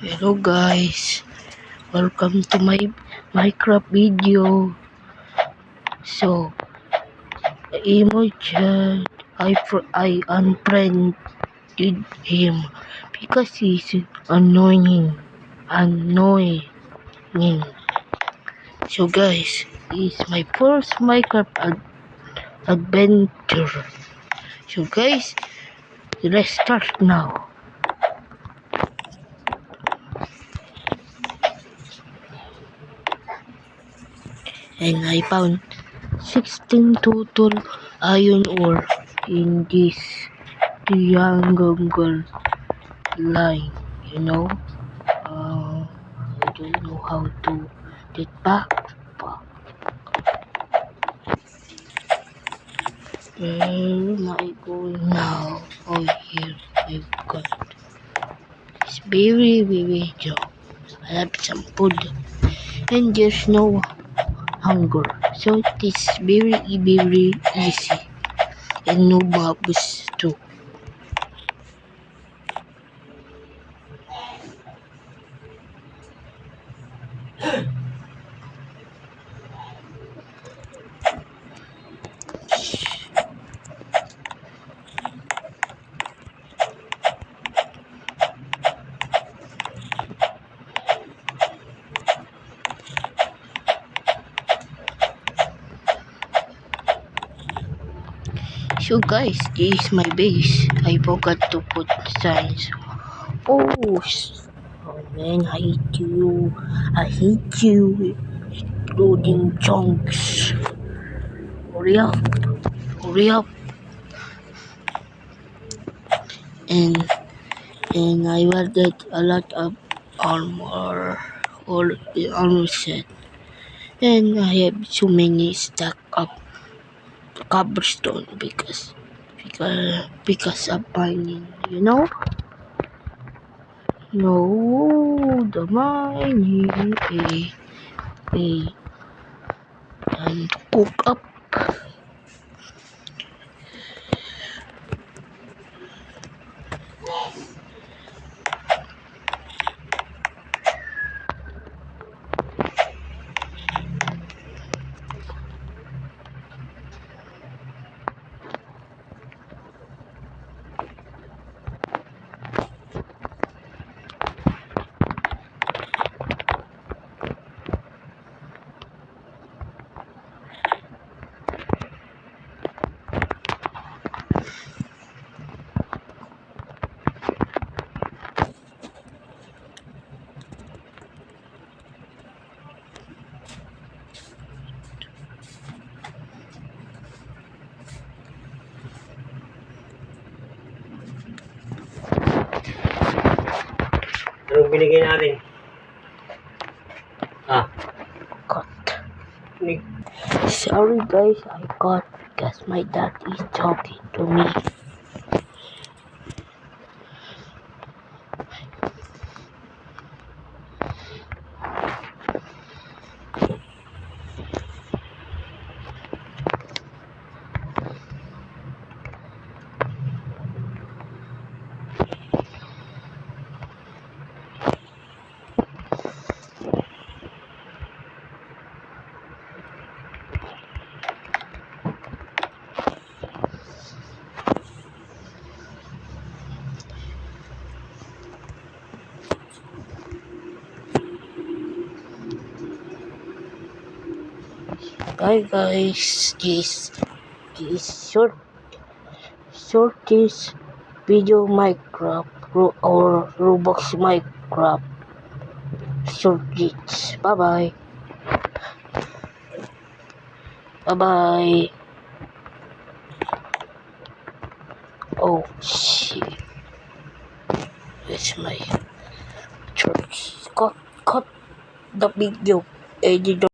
Hello guys, welcome to my Minecraft video. So, emoji, I unfriended him because he's annoying. So guys, it's my first Minecraft adventure. So guys, let's start now. And I found 16 total iron ore in this triangle line, I don't know how to get back. Where am I going now? Oh, here I've got this very job. I have some food and there's no hunger, so it is very easy and no mobs too. So guys, this is my base. I forgot to put signs. Oh, man, I hate you, exploding chunks. Hurry up, hurry up. And I will get a lot of armor, all the armor set. And I have so many stack of cobblestone because of mining, No, the mining, and cook up. Anong binigay natin? Cut. Sorry guys, I got because my dad is talking to me. Bye guys, this shortest video Minecraft or Roblox Minecraft shortest. Bye bye. Oh shit, it's my church. Cut the video. Edit